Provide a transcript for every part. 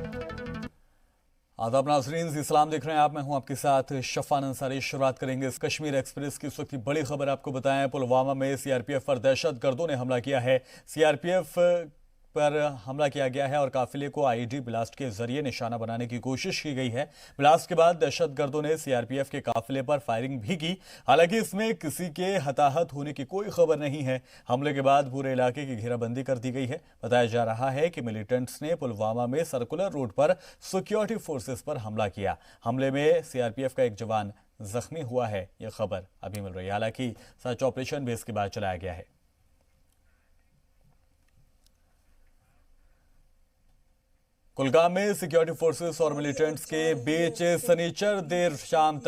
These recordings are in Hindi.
आदाब नाज़रीन, इस्लाम देख रहे हैं आप। मैं हूं आपके साथ शफान अंसारी। शुरुआत करेंगे इस कश्मीर एक्सप्रेस की। इस वक्त की बड़ी खबर आपको बताएं, पुलवामा में सीआरपीएफ पर दहशतगर्दों ने हमला किया है। सीआरपीएफ पर हमला किया गया है और काफिले को आईईडी ब्लास्ट के जरिए निशाना बनाने की कोशिश की गई है। ब्लास्ट के बाद दहशतगर्दों ने सीआरपीएफ के काफिले पर फायरिंग भी की। हालांकि इसमें किसी के हताहत होने की कोई खबर नहीं है। हमले के बाद पूरे इलाके की घेराबंदी कर दी गई है। बताया जा रहा है कि मिलिटेंट्स ने पुलवामा में सर्कुलर रोड पर सिक्योरिटी फोर्सेस पर हमला किया। हमले में सीआरपीएफ का एक जवान जख्मी हुआ है, यह खबर अभी मिल रही है। हालांकि सर्च ऑपरेशन भी इसके बाद चलाया गया है। कुलगाम में सिक्योरिटी फोर्सेस और मिलिटेंट्स के बीच शनिचर देर शाम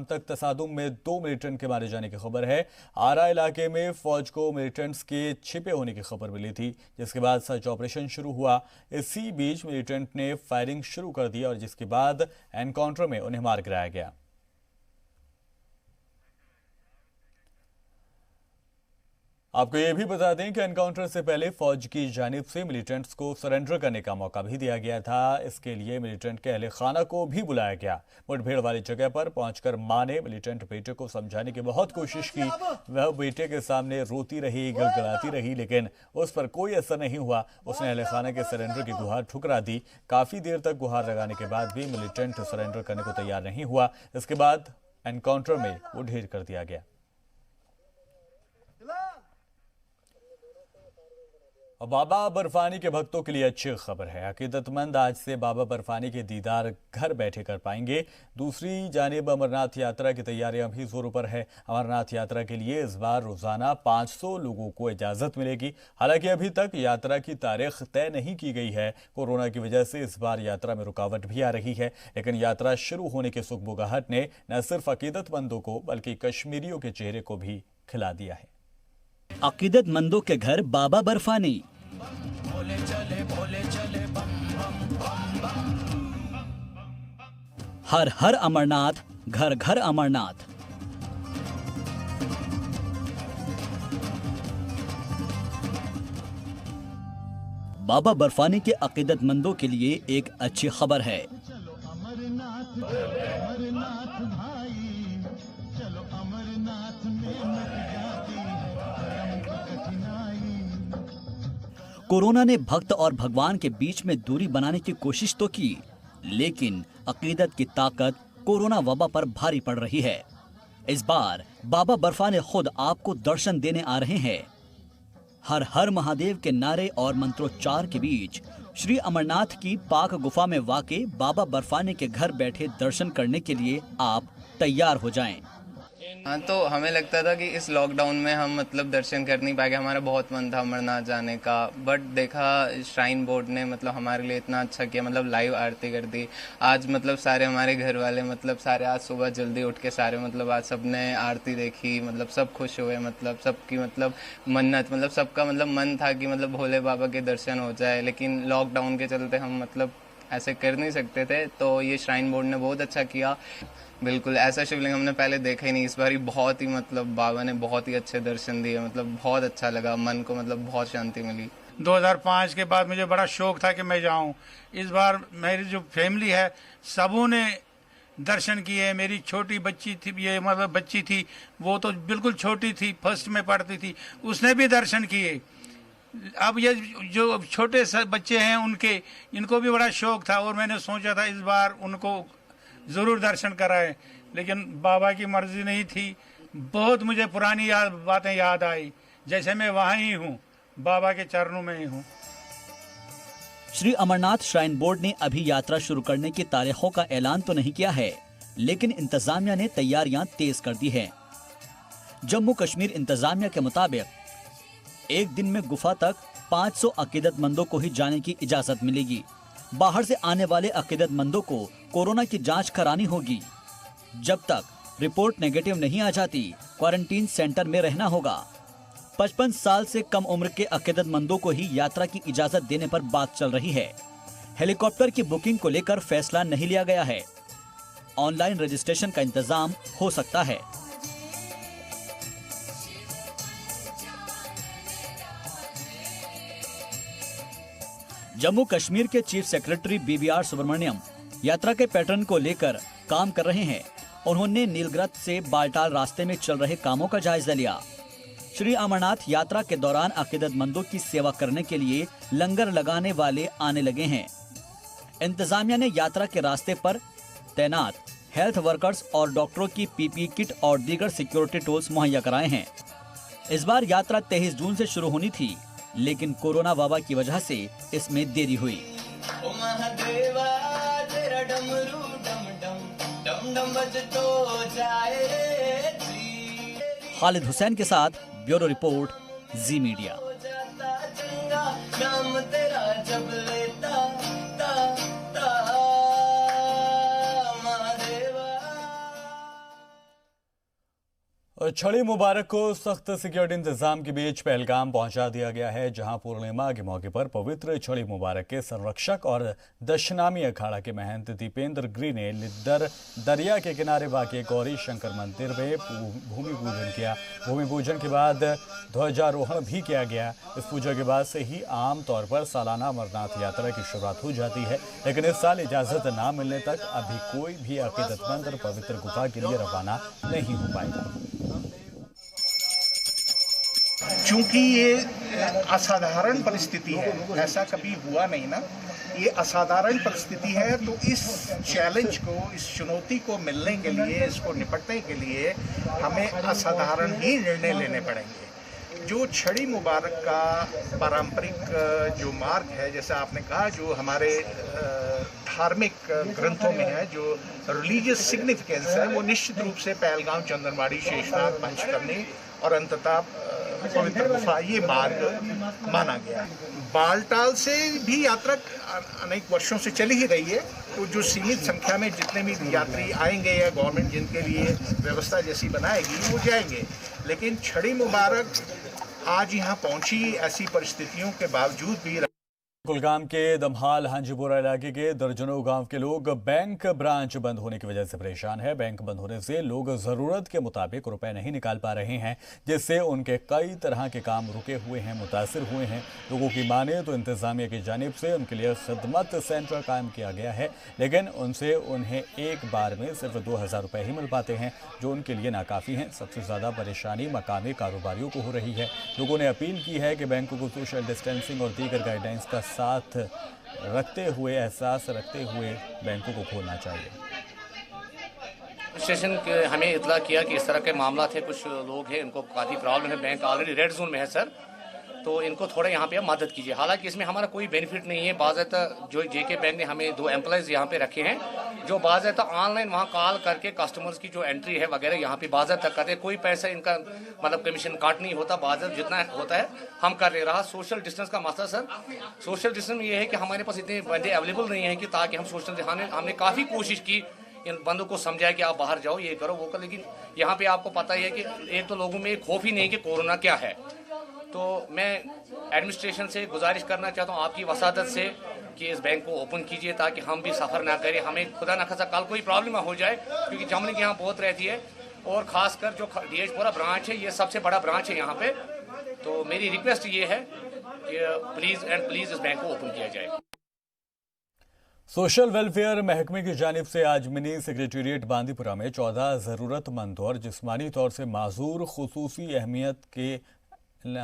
तक तसादुम में 2 मिलिटेंट के मारे जाने की खबर है। आरा इलाके में फौज को मिलिटेंट्स के छिपे होने की खबर मिली थी, जिसके बाद सर्च ऑपरेशन शुरू हुआ। इसी बीच मिलिटेंट ने फायरिंग शुरू कर दी और जिसके बाद एनकाउंटर में उन्हें मार गिराया गया। आपको यह भी बता दें कि एनकाउंटर से पहले फौज की जानिब से मिलिटेंट्स को सरेंडर करने का मौका भी दिया गया था। इसके लिए मिलिटेंट के अहले खाना को भी बुलाया गया। मुठभेड़ वाली जगह पर पहुंचकर मां ने मिलिटेंट बेटे को समझाने की बहुत कोशिश की। वह बेटे के सामने रोती रही, गिड़गिड़ाती रही, लेकिन उस पर कोई असर नहीं हुआ। उसने अहले खाना के सरेंडर की गुहार ठुकरा दी। काफी देर तक गुहार लगाने के बाद भी मिलिटेंट सरेंडर करने को तैयार नहीं हुआ। इसके बाद एनकाउंटर में वो ढेर कर दिया गया। और बाबा बर्फानी के भक्तों के लिए अच्छी खबर है। अकीदतमंद आज से बाबा बर्फानी के दीदार घर बैठे कर पाएंगे। दूसरी जानिब अमरनाथ यात्रा की तैयारियां भी जोरों पर है। अमरनाथ यात्रा के लिए इस बार रोजाना 500 लोगों को इजाजत मिलेगी। हालांकि अभी तक यात्रा की तारीख तय नहीं की गई है। कोरोना की वजह से इस बार यात्रा में रुकावट भी आ रही है, लेकिन यात्रा शुरू होने की सुगबुगाहट ने न सिर्फ अकीदतमंदों को बल्कि कश्मीरियों के चेहरे को भी खिला दिया है। अकीदतमंदों के घर बाबा बर्फानी। भोले चले बम बम बम बम। हर हर अमरनाथ, घर घर अमरनाथ। बाबा बर्फानी के अकीदतमंदों के लिए एक अच्छी खबर है। चलो अमरनाथ, अमरनाथ भाई, चलो अमरनाथ में मच जाती है कठिनाई। कोरोना ने भक्त और भगवान के बीच में दूरी बनाने की कोशिश तो की, लेकिन अकीदत की ताकत कोरोना वबा पर भारी पड़ रही है। इस बार बाबा बर्फानी खुद आपको दर्शन देने आ रहे हैं। हर हर महादेव के नारे और मंत्रोच्चार के बीच श्री अमरनाथ की पाक गुफा में वाक़ बाबा बर्फानी के घर बैठे दर्शन करने के लिए आप तैयार हो जाएं। हाँ, तो हमें लगता था कि इस लॉकडाउन में हम मतलब दर्शन कर नहीं पाएंगे। हमारा बहुत मन था अमरनाथ जाने का, बट देखा श्राइन बोर्ड ने मतलब हमारे लिए इतना अच्छा किया, मतलब लाइव आरती कर दी। आज मतलब सारे हमारे घर वाले मतलब सारे आज सुबह जल्दी उठ के सारे मतलब आज सबने आरती देखी, मतलब सब खुश हुए। मतलब सबकी मतलब मन्नत, मतलब सबका मतलब मन था कि मतलब भोले बाबा के दर्शन हो जाए, लेकिन लॉकडाउन के चलते हम मतलब ऐसे कर नहीं सकते थे। तो ये श्राइन बोर्ड ने बहुत अच्छा किया। बिल्कुल ऐसा शिवलिंग हमने पहले देखा ही नहीं। इस बार ही बहुत ही मतलब बाबा ने बहुत ही अच्छे दर्शन दिए, मतलब बहुत अच्छा लगा, मन को मतलब बहुत शांति मिली। 2005 के बाद मुझे बड़ा शौक था कि मैं जाऊं। इस बार मेरी जो फैमिली है सबों ने दर्शन किए। मेरी छोटी बच्ची थी, ये मतलब बच्ची थी, वो तो बिल्कुल छोटी थी, फर्स्ट में पढ़ती थी, उसने भी दर्शन किए। अब ये जो छोटे बच्चे हैं इनको भी बड़ा शौक था और मैंने सोचा था इस बार उनको ज़रूर दर्शन कराए, लेकिन बाबा की मर्जी नहीं थी। बहुत मुझे पुरानी बातें याद आई, जैसे मैं वहाँ ही हूँ, बाबा के चरणों में ही हूँ। श्री अमरनाथ श्राइन बोर्ड ने अभी यात्रा शुरू करने की तारीखों का ऐलान तो नहीं किया है, लेकिन इंतजामिया ने तैयारियां तेज कर दी हैं। जम्मू कश्मीर इंतजामिया के मुताबिक एक दिन में गुफा तक 500 अकीदतमंदों को ही जाने की इजाजत मिलेगी। बाहर से आने वाले अकीदतमंदों को कोरोना की जांच करानी होगी। जब तक रिपोर्ट नेगेटिव नहीं आ जाती, क्वारंटीन सेंटर में रहना होगा। 55 साल से कम उम्र के अकीदतमंदों को ही यात्रा की इजाजत देने पर बात चल रही है। हेलीकॉप्टर की बुकिंग को लेकर फैसला नहीं लिया गया है। ऑनलाइन रजिस्ट्रेशन का इंतजाम हो सकता है। जम्मू कश्मीर के चीफ सेक्रेटरी BVR सुब्रमण्यम यात्रा के पैटर्न को लेकर काम कर रहे हैं। उन्होंने नीलग्रत से बालटाल रास्ते में चल रहे कामों का जायजा लिया। श्री अमरनाथ यात्रा के दौरान अकीदतमंदों की सेवा करने के लिए लंगर लगाने वाले आने लगे हैं। इंतजामिया ने यात्रा के रास्ते पर तैनात हेल्थ वर्कर्स और डॉक्टरों की PPE किट और दीगर सिक्योरिटी टूल्स मुहैया कराए हैं। इस बार यात्रा 23 जून से शुरू होनी थी, लेकिन कोरोना वबा की वजह से इसमें देरी हुई। ओ महादेवा तेरा डमरू डम डम डम डम बजतो जाए रे जी। खालिद हुसैन के साथ ब्यूरो रिपोर्ट, जी मीडिया। हो जाता चंगा नाम तेरा जब लेता ता ता महादेवा। और छड़ी मुबारक को सख्त सिक्योरिटी इंतजाम के बीच पहलगाम पहुंचा दिया गया है, जहां पूर्णिमा के मौके पर पवित्र छड़ी मुबारक के संरक्षक और दशनामी अखाड़ा के महंत दीपेंद्र गिरी ने लिद्दर दरिया के किनारे वाक़ गौरी शंकर मंदिर में भूमि पूजन किया। भूमि पूजन के बाद ध्वजारोहण भी किया गया। इस पूजा के बाद से ही आम तौर पर सालाना अमरनाथ यात्रा की शुरुआत हो जाती है, लेकिन इस साल इजाज़त न मिलने तक अभी कोई भी अकीदतमंद पवित्र गुफा के लिए रवाना नहीं हो पाएगा। चूंकि ये असाधारण परिस्थिति है, ऐसा कभी हुआ नहीं ना, ये असाधारण परिस्थिति है, तो इस चैलेंज को, इस चुनौती को मिलने के लिए, इसको निपटने के लिए हमें असाधारण ही निर्णय लेने पड़ेंगे। जो छड़ी मुबारक का पारंपरिक जो मार्ग है, जैसा आपने कहा, जो हमारे धार्मिक ग्रंथों में है, जो रिलीजियस सिग्निफिकेंस है, वो निश्चित रूप से पहलगाम, चंदनवाड़ी, शेषनाग, पंचकर्णी और अंततः पवित्र गुफा, ये मार्ग माना गया है। बालटाल से भी यात्रा अनेक वर्षों से चली ही रही है, तो जो सीमित संख्या में जितने भी यात्री आएंगे या गवर्नमेंट जिनके लिए व्यवस्था जैसी बनाएगी वो जाएंगे, लेकिन छड़ी मुबारक आज यहाँ पहुँची ऐसी परिस्थितियों के बावजूद भी। कुलगाम के दमहाल हांजीपोरा इलाके के दर्जनों गांव के लोग बैंक ब्रांच बंद होने की वजह से परेशान है। बैंक बंद होने से लोग जरूरत के मुताबिक रुपए नहीं निकाल पा रहे हैं, जिससे उनके कई तरह के काम रुके हुए हैं, मुतासिर हुए हैं। लोगों की माने तो इंतजामिया की जानिब से उनके लिए खिदमत सेंटर कायम किया गया है, लेकिन उनसे उन्हें एक बार में सिर्फ 2000 रुपये ही मिल पाते हैं, जो उनके लिए नाकाफ़ी हैं। सबसे ज़्यादा परेशानी मकामी कारोबारियों को हो रही है। लोगों ने अपील की है कि बैंकों को सोशल डिस्टेंसिंग और दीगर गाइडलाइंस का साथ रखते हुए, एहसास रखते हुए बैंकों को खोलना चाहिए। स्टेशन हमें इतला किया कि इस तरह के मामला थे, कुछ लोग हैं इनको काफ़ी प्रॉब्लम है, बैंक ऑलरेडी रेड जोन में है सर, तो इनको थोड़ा यहाँ पे मदद कीजिए। हालांकि इसमें हमारा कोई बेनिफिट नहीं है। बाज़ाब्ता जो जेके बैंक ने हमें 2 एम्प्लॉयज़ यहाँ पे रखे हैं, जो बाज़ाब्ता ऑनलाइन वहाँ कॉल करके कस्टमर्स की जो एंट्री है वगैरह यहाँ पे बाज़ाब्ता करते हैं। कोई पैसा इनका मतलब कमीशन काट नहीं होता, बाज़ाब्ता जितना होता है हम कर ले रहा। सोशल डिस्टेंस का मसला सर, सोशल डिस्टेंस में ये है कि हमारे पास इतने बंदे अवेलेबल नहीं है कि ताकि हम सोशल, हमने काफ़ी कोशिश की, इन बंदों को समझाया कि आप बाहर जाओ, ये करो, वो करो, लेकिन यहाँ पे आपको पता ही है कि एक तो लोगों में खौफ ही नहीं कि कोरोना क्या है। तो मैं एडमिनिस्ट्रेशन से गुजारिश करना चाहता हूँ आपकी वसादत से कि इस बैंक को ओपन कीजिए, ताकि हम भी सफ़र ना करें, हमें खुदा ना खासा कल कोई प्रॉब्लम ना हो जाए, क्योंकि जमलिंग यहाँ बहुत रहती है, और ख़ासकर जो डीएचपुरा ब्रांच है, ये सबसे बड़ा ब्रांच है यहाँ पे। तो मेरी रिक्वेस्ट ये है कि प्लीज़ इस बैंक को ओपन किया जाए। सोशल वेलफेयर महकमे की जानिब से आज मिनी सेक्रेटेरिएट बांदीपुरा में 14 ज़रूरतमंद और जिस्मानी तौर से माजूर खुसूसी अहमियत के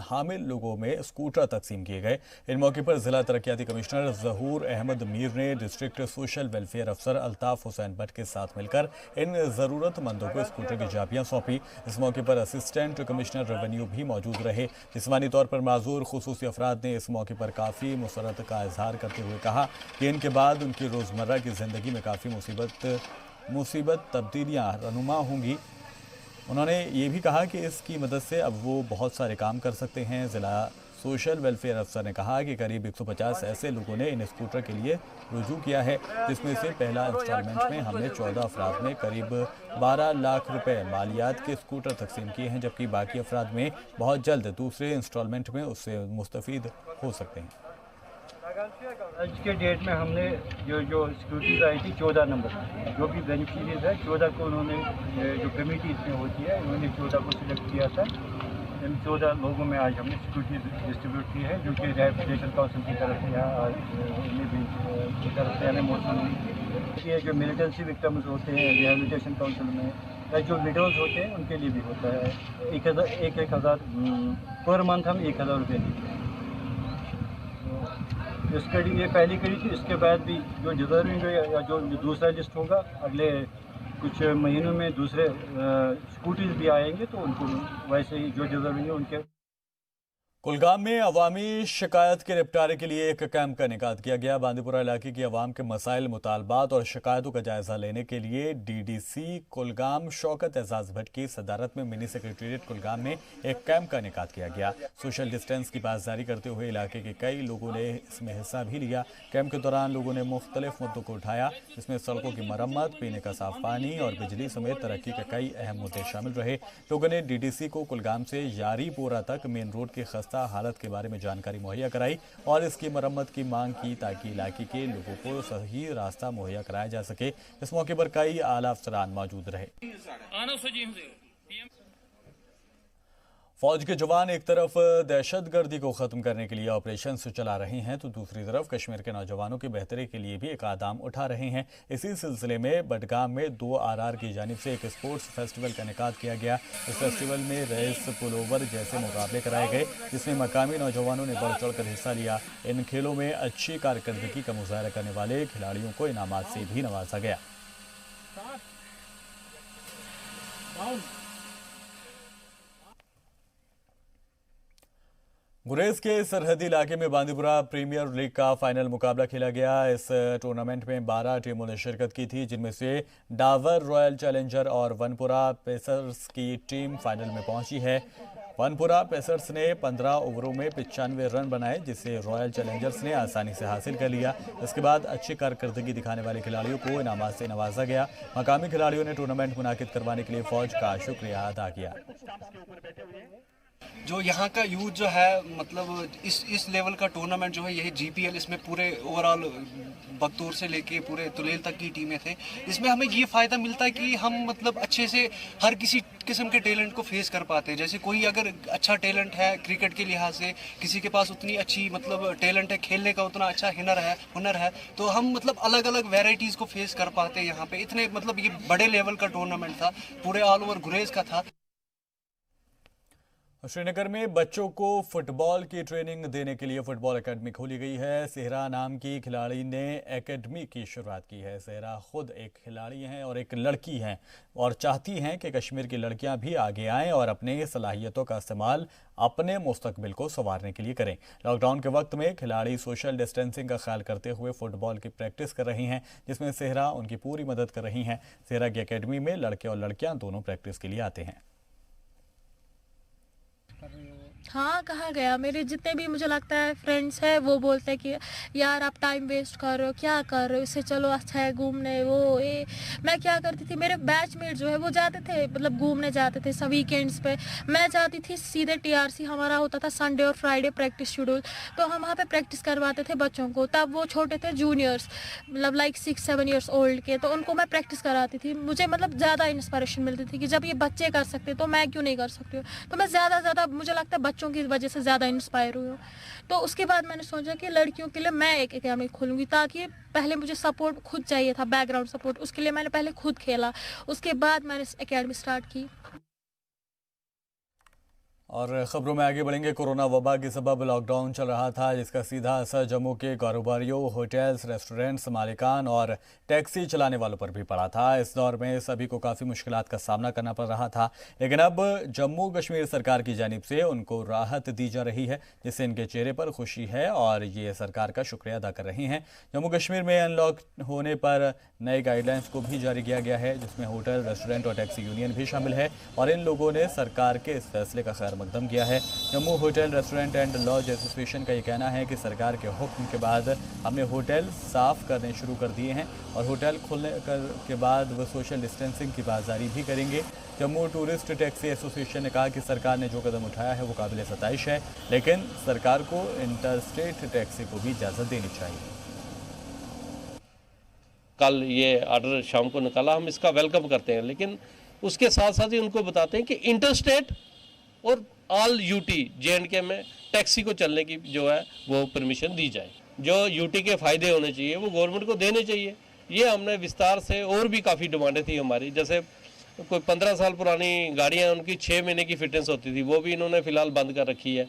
हामिल लोगों में स्कूटर तकसीम किए गए। इन मौके पर जिला तरक्याती कमिश्नर जहूर अहमद मीर ने डिस्ट्रिक्ट सोशल वेलफेयर अफसर अल्ताफ हुसैन भट्ट के साथ मिलकर इन ज़रूरतमंदों को स्कूटर की चाबियां सौंपी। इस मौके पर असिस्टेंट कमिश्नर रेवेन्यू भी मौजूद रहे। जिस्मानी तौर पर माजूर खुसूसी अफराद ने इस मौके पर काफ़ी मुसरत का इजहार करते हुए कहा कि इनके बाद उनकी रोज़मर्रा की ज़िंदगी में काफ़ी मुसीबत तब्दीलियाँ रहनुमा होंगी। उन्होंने ये भी कहा कि इसकी मदद से अब वो बहुत सारे काम कर सकते हैं। ज़िला सोशल वेलफेयर अफसर ने कहा कि करीब 150 ऐसे लोगों ने इन स्कूटर के लिए रुजू किया है, जिसमें से पहला इंस्टॉलमेंट में हमने 14 अफराद में करीब 12 लाख रुपए मालियात के स्कूटर तकसीम किए हैं, जबकि बाकी अफराद में बहुत जल्द दूसरे इंस्टॉलमेंट में उससे मुस्तफ़ीद हो सकते हैं। आज के डेट में हमने जो सिक्योरिटीज़ आई थी 14 नंबर, जो भी बेनिफिशरीज है 14 को उन्होंने, जो कमेटी इसमें होती है उन्होंने 14 को सिलेक्ट किया था। इन 14 लोगों में आज हमने सिक्योरिटी डिस्ट्रीब्यूट की है, जो कि रिहैबिलिटेशन काउंसिल की तरफ से की तरफ से हमें मौसम हुई। ये जो मिलिटेंसी विक्टिम्स होते हैं रिहैबिलिटेशन काउंसिल में, या जो विडोज़ होते हैं उनके लिए भी होता है। 1,000 पर मंथ हम 1,000 रुपये देते हैं। इस कड़ी ये पहली कड़ी थी। इसके बाद भी जो डिजर्विंग या जो दूसरा लिस्ट होगा अगले कुछ महीनों में दूसरे स्कूटीज भी आएंगे, तो उनको वैसे ही जो डिजर्विंग है उनके। कुलगाम में अवामी शिकायत के निपटारे के लिए एक कैंप का इनेकाद किया गया। बांदीपुरा इलाके की अवाम के मसाइल, मुतालबात और शिकायतों का जायजा लेने के लिए डीडीसी कुलगाम शौकत एजाज भट्ट की सदारत में मिनी सेक्रेटेरिएट कुलगाम में एक कैंप का इनेकाद किया गया। सोशल डिस्टेंस की पासदारी करते हुए इलाके के कई लोगों ने इसमें हिस्सा भी लिया। कैंप के दौरान लोगों ने मुख्तलिफ मुद्दों को उठाया, जिसमें सड़कों की मरम्मत, पीने का साफ पानी और बिजली समेत तरक्की के कई अहम मुद्दे शामिल रहे। लोगों ने डीडीसी को कुलगाम से यारीपोरा तक मेन रोड की हालत के बारे में जानकारी मुहैया कराई और इसकी मरम्मत की मांग की, ताकि इलाके के लोगों को सही रास्ता मुहैया कराया जा सके। इस मौके पर कई आला अफसरान मौजूद रहे। फौज के जवान एक तरफ दहशतगर्दी को खत्म करने के लिए ऑपरेशन चला रहे हैं, तो दूसरी तरफ कश्मीर के नौजवानों की बेहतरी के लिए भी एक कदम उठा रहे हैं। इसी सिलसिले में बडगाम में 2 RR की जानिब से एक स्पोर्ट्स फेस्टिवल का इनेकाद किया गया। इस फेस्टिवल में रेस, पुलोवर जैसे मुकाबले कराए गए, जिसमें मकामी नौजवानों ने बढ़ चढ़ कर हिस्सा लिया। इन खेलों में अच्छी कारकर्दगी का मुजाहरा करने वाले खिलाड़ियों को इनामात से भी नवाजा गया। गुरेज के सरहदी इलाके में बांदीपुरा प्रीमियर लीग का फाइनल मुकाबला खेला गया। इस टूर्नामेंट में 12 टीमों ने शिरकत की थी, जिनमें से डावर रॉयल चैलेंजर और वनपुरा पेसर्स की टीम फाइनल में पहुंची है। वनपुरा पेसर्स ने 15 ओवरों में 95 रन बनाए, जिसे रॉयल चैलेंजर्स ने आसानी से हासिल कर लिया। इसके बाद अच्छी कारकर्दगी दिखाने वाले खिलाड़ियों को इनामात से नवाजा गया। मकामी खिलाड़ियों ने टूर्नामेंट मुनाकिद करवाने के लिए फौज का शुक्रिया अदा किया। जो यहाँ का यूथ जो है, मतलब इस लेवल का टूर्नामेंट जो है, यही GPL, इसमें पूरे ओवरऑल बगतूर से लेके पूरे तुलेल तक की टीमें थे। इसमें हमें ये फ़ायदा मिलता है कि हम मतलब अच्छे से हर किसी किस्म के टैलेंट को फेस कर पाते हैं। जैसे कोई अगर अच्छा टैलेंट है क्रिकेट के लिहाज से, किसी के पास उतनी अच्छी मतलब टैलेंट है, खेलने का उतना अच्छा हुनर है, तो हम मतलब अलग अलग वेराइटीज़ को फेस कर पाते हैं यहाँ पे। इतने मतलब ये बड़े लेवल का टूर्नामेंट था, पूरे ऑल ओवर गुरेज का था। श्रीनगर में बच्चों को फुटबॉल की ट्रेनिंग देने के लिए फुटबॉल एकेडमी खोली गई है। सेहरा नाम की खिलाड़ी ने एकेडमी की शुरुआत की है। सेहरा खुद एक खिलाड़ी हैं और एक लड़की हैं और चाहती हैं कि कश्मीर की लड़कियां भी आगे आएं और अपने सलाहियतों का इस्तेमाल अपने मुस्तकबिल को संवारने के लिए करें। लॉकडाउन के वक्त में खिलाड़ी सोशल डिस्टेंसिंग का ख्याल करते हुए फुटबॉल की प्रैक्टिस कर रही हैं, जिसमें सेहरा उनकी पूरी मदद कर रही हैं। सेहरा की एकेडमी में लड़के और लड़कियां दोनों प्रैक्टिस के लिए आते हैं। हाँ, कहा गया। मेरे जितने भी मुझे लगता है फ्रेंड्स हैं, वो बोलते हैं कि यार आप टाइम वेस्ट कर रहे हो, क्या कर रहे हो, इससे चलो अच्छा है घूमने। वो ये मैं क्या करती थी, मेरे बैचमेट जो है वो जाते थे, मतलब घूमने जाते थे सब वीकेंड्स पे। मैं जाती थी सीधे TRC, हमारा होता था संडे और फ्राइडे प्रैक्टिस शेड्यूल, तो हम वहाँ पे प्रैक्टिस करवाते थे बच्चों को। तब वो छोटे थे, जूनियर्स, मतलब लाइक 6-7 ईयर्स ओल्ड के, तो उनको मैं प्रैक्टिस कराती थी। मुझे मतलब ज़्यादा इंस्पिरेशन मिलती थी कि जब ये बच्चे कर सकते तो मैं क्यों नहीं कर सकती हूँ। तो मैं ज़्यादा मुझे लगता है बच्चों की वजह से ज़्यादा इंस्पायर हुई हूँ। तो उसके बाद मैंने सोचा कि लड़कियों के लिए मैं एक एकेडमी खोलूँगी, ताकि पहले मुझे सपोर्ट खुद चाहिए था, बैकग्राउंड सपोर्ट। उसके लिए मैंने पहले खुद खेला, उसके बाद मैंने एकेडमी स्टार्ट की। और खबरों में आगे बढ़ेंगे। कोरोना वबा के सबब लॉकडाउन चल रहा था, जिसका सीधा असर जम्मू के कारोबारियों, होटल्स, रेस्टोरेंट्स, मालिकान और टैक्सी चलाने वालों पर भी पड़ा था। इस दौर में सभी को काफ़ी मुश्किलात का सामना करना पड़ रहा था, लेकिन अब जम्मू कश्मीर सरकार की जानिब से उनको राहत दी जा रही है, जिससे इनके चेहरे पर खुशी है और ये सरकार का शुक्रिया अदा कर रही हैं। जम्मू कश्मीर में अनलॉक होने पर नए गाइडलाइंस को भी जारी किया गया है, जिसमें होटल, रेस्टोरेंट और टैक्सी यूनियन भी शामिल है और इन लोगों ने सरकार के इस फैसले का खैर मकदम किया है। Jammu hotel, restaurant and lodge association का ये कहना है कि सरकार के हुक्म के बाद हमने होटल साफ करने शुरू कर दिए हैं और होटल खुलने के बाद वो सोशल डिस्टेंसिंग की बाजारी भी करेंगे। जम्मू टूरिस्ट टैक्सी एसोसिएशन ने कहा कि सरकार ने जो कदम उठाया है वो काबिल सताइश है, लेकिन सरकार को इंटरस्टेट टैक्सी को भी इजाज़त देनी चाहिए। कल ये ऑर्डर शाम को निकाला, हम इसका वेलकम करते हैं, लेकिन उसके साथ साथ ही उनको बताते हैं कि इंटरस्टेट और ऑल यूटी JNK में टैक्सी को चलने की जो है वो परमिशन दी जाए। जो यूटी के फ़ायदे होने चाहिए वो गवर्नमेंट को देने चाहिए। ये हमने विस्तार से, और भी काफ़ी डिमांडें थी हमारी, जैसे कोई 15 साल पुरानी गाड़ियाँ उनकी 6 महीने की फिटनेस होती थी, वो भी इन्होंने फ़िलहाल बंद कर रखी है।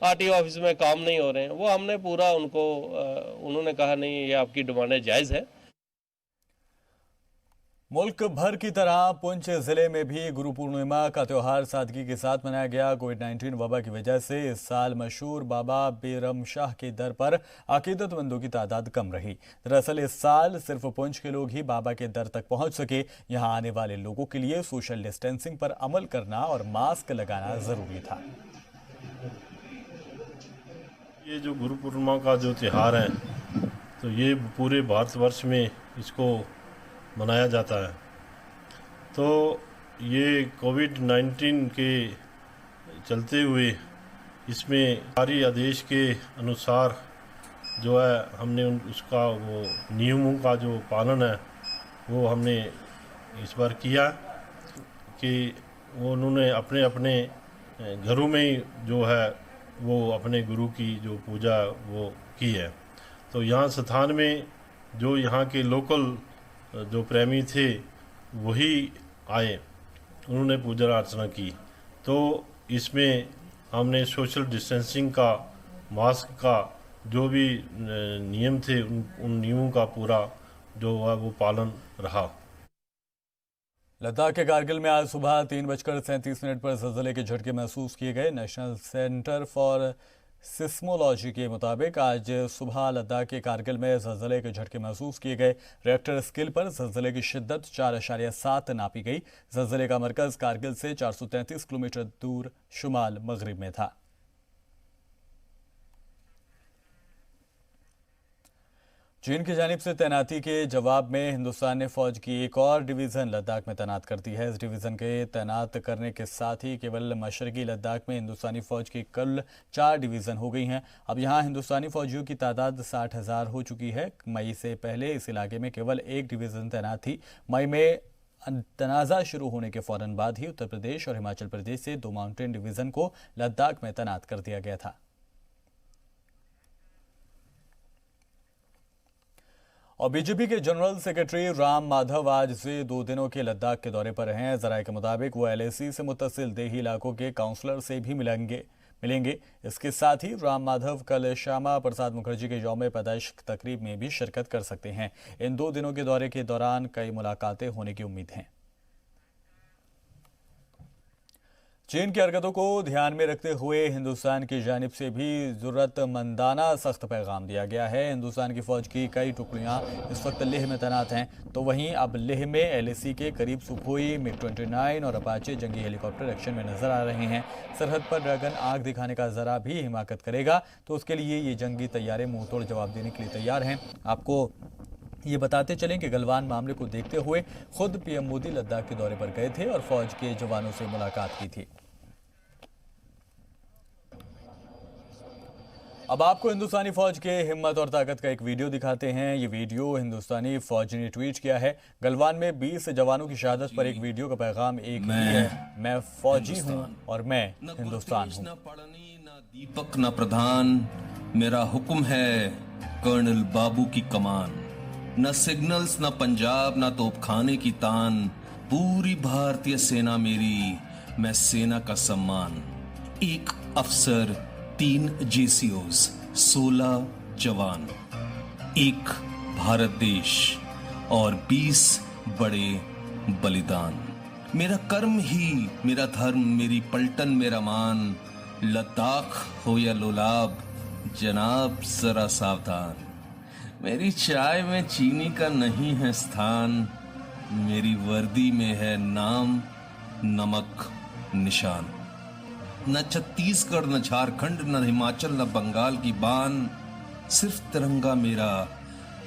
RTO ऑफिस में काम नहीं हो रहे हैं, वो हमने पूरा उन्होंने कहा नहीं, ये आपकी डिमांडें जायज़ है। मुल्क भर की तरह पुंछ जिले में भी गुरु पूर्णिमा का त्यौहार सादगी के साथ मनाया गया। कोविड-19 वबा की वजह से इस साल मशहूर बाबा बेरम शाह के दर पर अकीदतमंदों की तादाद कम रही। दरअसल इस साल सिर्फ पुंछ के लोग ही बाबा के दर तक पहुंच सके। यहां आने वाले लोगों के लिए सोशल डिस्टेंसिंग पर अमल करना और मास्क लगाना जरूरी था। ये जो गुरु पूर्णिमा का जो त्यौहार है, तो ये पूरे भारतवर्ष में इसको मनाया जाता है। तो ये कोविड-19 के चलते हुए इसमें सरकारी आदेश के अनुसार जो है हमने उसका वो नियमों का जो पालन है वो हमने इस बार किया कि वो उन्होंने अपने अपने घरों में ही जो है वो अपने गुरु की जो पूजा वो की है। तो यहाँ स्थान में जो यहाँ के लोकल जो प्रेमी थे वही आए, उन्होंने पूजा अर्चना की। तो इसमें हमने सोशल डिस्टेंसिंग का, मास्क का जो भी नियम थे उन नियमों का पूरा जो है वो पालन रहा। लद्दाख के कारगिल में आज सुबह 3:37 पर ज़लज़ले के झटके महसूस किए गए। नेशनल सेंटर फॉर सिस्मोलॉजी के मुताबिक आज सुबह लद्दाख के कारगिल में ज़लज़ले के झटके महसूस किए गए। रिएक्टर स्केल पर ज़लज़ले की शिद्दत 4.7 नापी गई। ज़लज़ले का मरकज़ कारगिल से 433 किलोमीटर दूर शुमाल मगरिब में था। चीन की जानिब से तैनाती के जवाब में हिंदुस्तान ने फौज की एक और डिवीज़न लद्दाख में तैनात कर दी है। इस डिवीज़न के तैनात करने के साथ ही केवल मशरकी लद्दाख में हिंदुस्तानी फ़ौज की कुल 4 डिवीज़न हो गई हैं। अब यहां हिंदुस्तानी फ़ौजियों की तादाद 60,000 हो चुकी है। मई से पहले इस इलाके में केवल एक डिवीज़न तैनात थी। मई में तनाज़ा शुरू होने के फ़ौरन बाद ही उत्तर प्रदेश और हिमाचल प्रदेश से 2 माउंटेन डिवीज़न को लद्दाख में तैनात कर दिया गया था। और बीजेपी के जनरल सेक्रेटरी राम माधव आज से 2 दिनों के लद्दाख के दौरे पर हैं। जराये के मुताबिक वो LAC से मुत्तसिल देही इलाकों के काउंसलर से भी मिलेंगे। इसके साथ ही राम माधव कल श्यामा प्रसाद मुखर्जी के यौम पैदाइश तकरीब में भी शिरकत कर सकते हैं। इन 2 दिनों के दौरे के दौरान कई मुलाकातें होने की उम्मीद है। चीन की हरकतों को ध्यान में रखते हुए हिंदुस्तान की जानिब से भी ज़रूरतमंदाना सख्त पैगाम दिया गया है। हिंदुस्तान की फ़ौज की कई टुकड़ियां इस वक्त लेह में तैनात हैं, तो वहीं अब लेह में LAC के करीब सुखोई, MiG-29 और अपाचे जंगी हेलीकॉप्टर एक्शन में नजर आ रहे हैं। सरहद पर ड्रैगन आग दिखाने का ज़रा भी हिमाकत करेगा तो उसके लिए ये जंगी तैयारे मुंह तोड़ जवाब देने के लिए तैयार हैं। आपको ये बताते चलें कि गलवान मामले को देखते हुए खुद PM मोदी लद्दाख के दौरे पर गए थे और फौज के जवानों से मुलाकात की थी। अब आपको हिंदुस्तानी फौज के हिम्मत और ताकत का एक वीडियो दिखाते हैं। ये वीडियो हिंदुस्तानी फौज ने ट्वीट किया है। गलवान में 20 जवानों की शहादत पर एक वीडियो का पैगाम एक ही है, मैं फौजी हूँ और मैं हिंदुस्तान हूँ। दीपक न प्रधान, मेरा हुक्म है कर्नल बाबू की कमान। न सिग्नल्स, न पंजाब, न तोपखाने की तान। पूरी भारतीय सेना मेरी, मैं सेना का सम्मान। एक अफसर, 3 JCOs, 16 जवान, एक भारत देश और 20 बड़े बलिदान। मेरा कर्म ही मेरा धर्म, मेरी पलटन मेरा मान। लद्दाख हो या लोलाब, जनाब जरा सावधान। मेरी चाय में चीनी का नहीं है स्थान, मेरी वर्दी में है नाम, नमक निशान। न छत्तीसगढ़, न झारखंड, न हिमाचल, न बंगाल की बान। सिर्फ तिरंगा मेरा,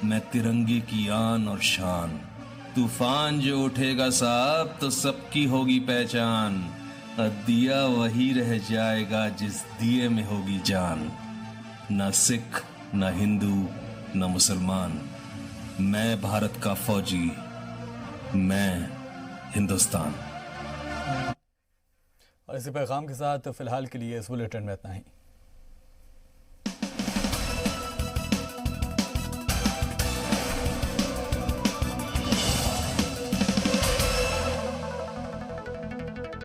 मैं तिरंगे की आन और शान। तूफान जो उठेगा साहब तो सबकी होगी पहचान। दिया वही रह जाएगा जिस दिए में होगी जान। न सिख, न हिंदू, न मुसलमान, मैं भारत का फौजी, मैं हिंदुस्तान। और इसी पैगाम के साथ फिलहाल के लिए इस बुलेटिन में इतना ही।